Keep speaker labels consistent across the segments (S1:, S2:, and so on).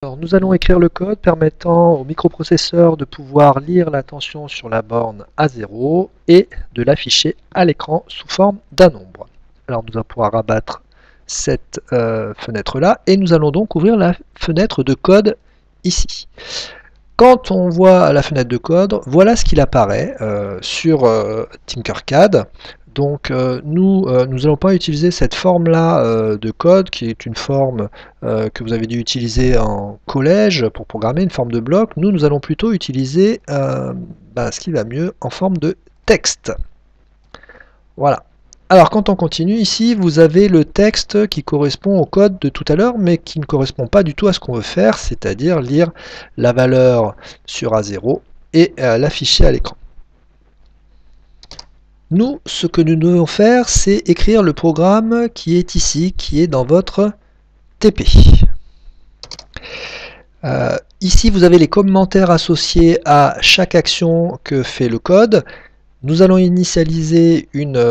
S1: Alors, nous allons écrire le code permettant au microprocesseur de pouvoir lire la tension sur la borne A0 et de l'afficher à l'écran sous forme d'un nombre. Alors nous allons pouvoir rabattre cette fenêtre-là et nous allons donc ouvrir la fenêtre de code ici. Quand on voit la fenêtre de code, voilà ce qu'il apparaît sur Tinkercad. Donc nous n'allons pas utiliser cette forme-là de code, qui est une forme que vous avez dû utiliser en collège pour programmer, une forme de bloc. Nous allons plutôt utiliser ce qui va mieux en forme de texte. Voilà. Alors quand on continue, ici vous avez le texte qui correspond au code de tout à l'heure, mais qui ne correspond pas du tout à ce qu'on veut faire, c'est-à-dire lire la valeur sur A0 et l'afficher à l'écran. Nous, ce que nous devons faire, c'est écrire le programme qui est ici, qui est dans votre TP. Ici, vous avez les commentaires associés à chaque action que fait le code. Nous allons initialiser une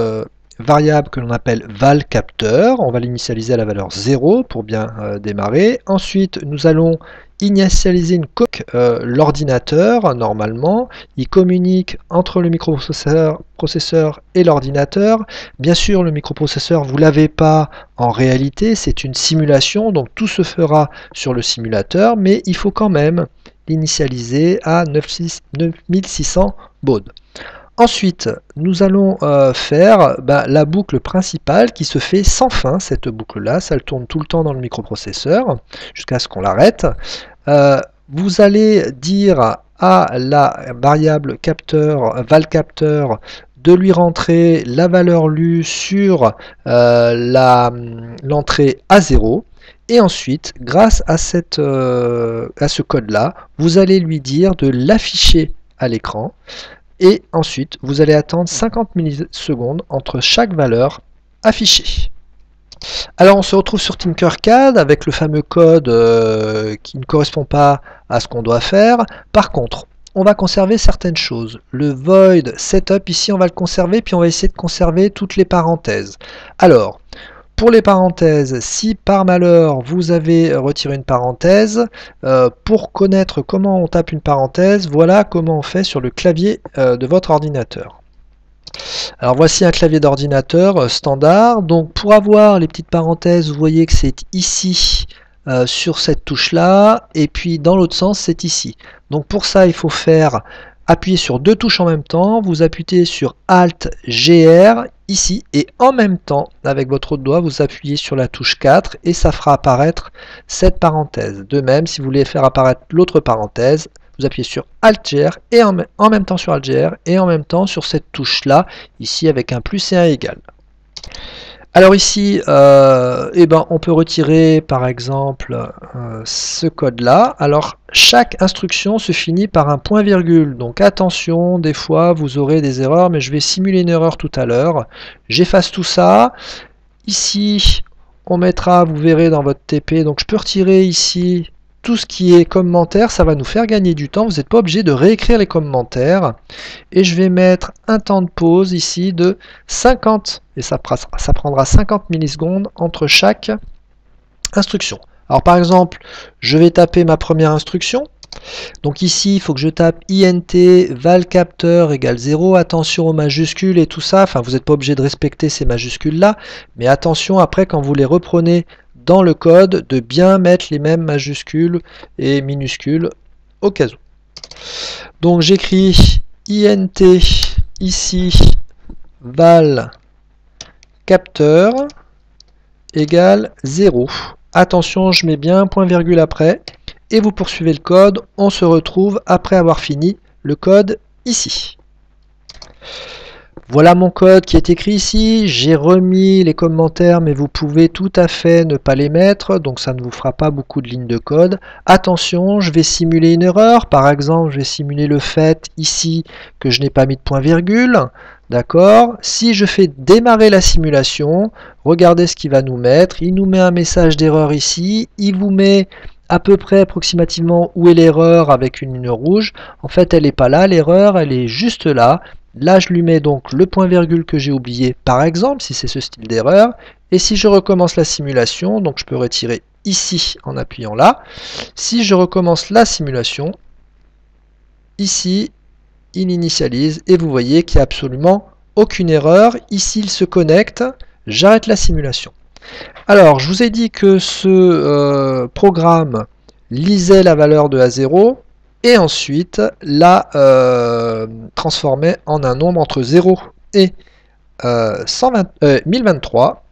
S1: variable que l'on appelle valCapteur. On va l'initialiser à la valeur 0 pour bien démarrer. Ensuite, nous allons initialiser une coque, l'ordinateur, normalement. Il communique entre le microprocesseur et l'ordinateur. Bien sûr, le microprocesseur, vous ne l'avez pas en réalité, c'est une simulation, donc tout se fera sur le simulateur, mais il faut quand même l'initialiser à 9600 bauds. Ensuite, nous allons faire la boucle principale qui se fait sans fin, cette boucle-là, ça tourne tout le temps dans le microprocesseur, jusqu'à ce qu'on l'arrête. Vous allez dire à la variable capteur, valCapteur, de lui rentrer la valeur lue sur l'entrée A0. Et ensuite, grâce à ce code-là, vous allez lui dire de l'afficher à l'écran. Et ensuite, vous allez attendre 50 millisecondes entre chaque valeur affichée. Alors on se retrouve sur Tinkercad avec le fameux code qui ne correspond pas à ce qu'on doit faire. Par contre, on va conserver certaines choses. Le void setup, ici on va le conserver, puis on va essayer de conserver toutes les parenthèses. Alors, pour les parenthèses, si par malheur vous avez retiré une parenthèse, pour connaître comment on tape une parenthèse, voilà comment on fait sur le clavier de votre ordinateur. Alors voici un clavier d'ordinateur standard. Donc pour avoir les petites parenthèses, vous voyez que c'est ici sur cette touche là, et puis dans l'autre sens c'est ici. Donc pour ça il faut appuyer sur deux touches en même temps. Vous appuyez sur Alt GR ici, et en même temps avec votre autre doigt vous appuyez sur la touche 4 et ça fera apparaître cette parenthèse. De même, si vous voulez faire apparaître l'autre parenthèse, vous appuyez sur Alt GR et en même temps sur Alt GR et en même temps sur cette touche là, ici avec un plus et un égal. Alors ici, on peut retirer par exemple ce code-là. Alors chaque instruction se finit par un point-virgule. Donc attention, des fois vous aurez des erreurs, mais je vais simuler une erreur tout à l'heure. J'efface tout ça. Ici, on mettra, vous verrez dans votre TP, donc je peux retirer ici tout ce qui est commentaire, ça va nous faire gagner du temps. Vous n'êtes pas obligé de réécrire les commentaires. Et je vais mettre un temps de pause ici de 50, et ça prendra 50 millisecondes entre chaque instruction. Alors par exemple, je vais taper ma première instruction. Donc ici, il faut que je tape int valCapteur égale 0. Attention aux majuscules et tout ça. Enfin, vous n'êtes pas obligé de respecter ces majuscules-là. Mais attention, après, quand vous les reprenez dans le code, de bien mettre les mêmes majuscules et minuscules au cas où. Donc j'écris int ici valCapteur égale 0. Attention, je mets bien un point virgule après et vous poursuivez le code. On se retrouve après avoir fini le code ici. Voilà mon code qui est écrit ici. J'ai remis les commentaires, mais vous pouvez tout à fait ne pas les mettre, donc ça ne vous fera pas beaucoup de lignes de code. Attention, je vais simuler une erreur. Par exemple, je vais simuler le fait ici que je n'ai pas mis de point virgule. D'accord? Si je fais démarrer la simulation, regardez ce qu'il va nous mettre. Il nous met un message d'erreur ici. Il vous met à peu près approximativement où est l'erreur avec une ligne rouge. En fait, elle n'est pas là, l'erreur, elle est juste là. Là, je lui mets donc le point virgule que j'ai oublié, par exemple, si c'est ce style d'erreur, Et si je recommence la simulation, donc je peux retirer ici en appuyant là. Si je recommence la simulation, ici, il initialise et vous voyez qu'il n'y a absolument aucune erreur. Ici, il se connecte. J'arrête la simulation. Alors, je vous ai dit que ce programme lisait la valeur de A0 et ensuite la transformait en un nombre entre 0 et 1023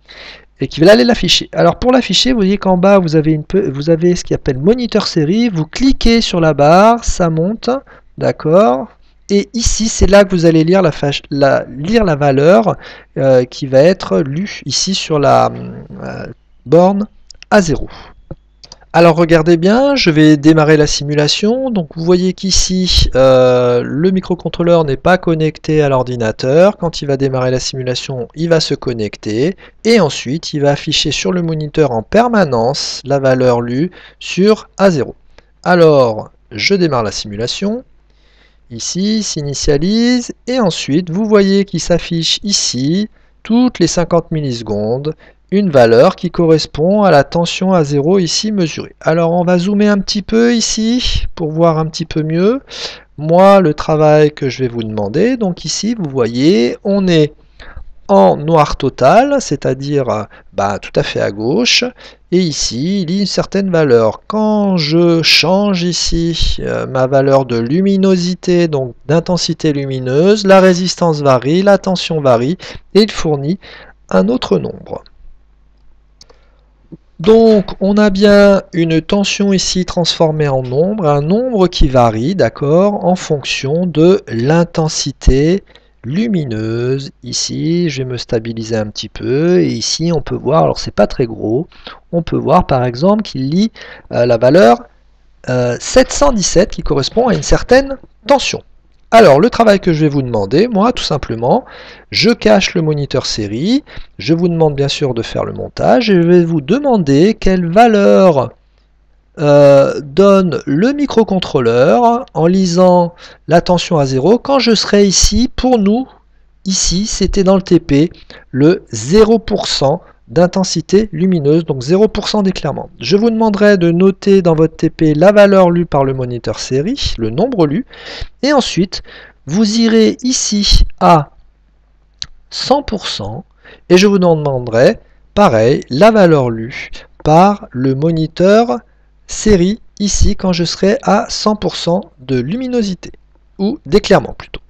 S1: et qui va aller l'afficher. Alors pour l'afficher, vous voyez qu'en bas vous avez ce qui appelle moniteur série, vous cliquez sur la barre, ça monte, d'accord, et ici c'est là que vous allez lire la valeur qui va être lue ici sur la borne A0. Alors regardez bien, je vais démarrer la simulation. Donc vous voyez qu'ici le microcontrôleur n'est pas connecté à l'ordinateur. Quand il va démarrer la simulation, il va se connecter et ensuite il va afficher sur le moniteur en permanence la valeur lue sur A0. Alors je démarre la simulation. Ici s'initialise et ensuite vous voyez qu'il s'affiche ici toutes les 50 millisecondes une valeur qui correspond à la tension A0 ici mesurée. Alors on va zoomer un petit peu ici pour voir un petit peu mieux. Moi, le travail que je vais vous demander, donc ici vous voyez, on est en noir total, c'est-à-dire tout à fait à gauche, et ici il y a une certaine valeur. Quand je change ici ma valeur de luminosité, donc d'intensité lumineuse, la résistance varie, la tension varie, et il fournit un autre nombre. Donc on a bien une tension ici transformée en nombre, un nombre qui varie, d'accord, en fonction de l'intensité lumineuse. Ici, je vais me stabiliser un petit peu, et ici on peut voir, alors c'est pas très gros, on peut voir par exemple qu'il lit la valeur 717 qui correspond à une certaine tension. Alors, le travail que je vais vous demander, moi, tout simplement, je cache le moniteur série, je vous demande bien sûr de faire le montage, et je vais vous demander quelle valeur donne le microcontrôleur en lisant la tension à 0 quand je serai ici. Pour nous, ici, c'était dans le TP, le 0% d'intensité lumineuse, donc 0% d'éclairement. Je vous demanderai de noter dans votre TP la valeur lue par le moniteur série, le nombre lu, et ensuite vous irez ici à 100% et je vous demanderai, pareil, la valeur lue par le moniteur série ici quand je serai à 100% de luminosité, ou d'éclairement plutôt.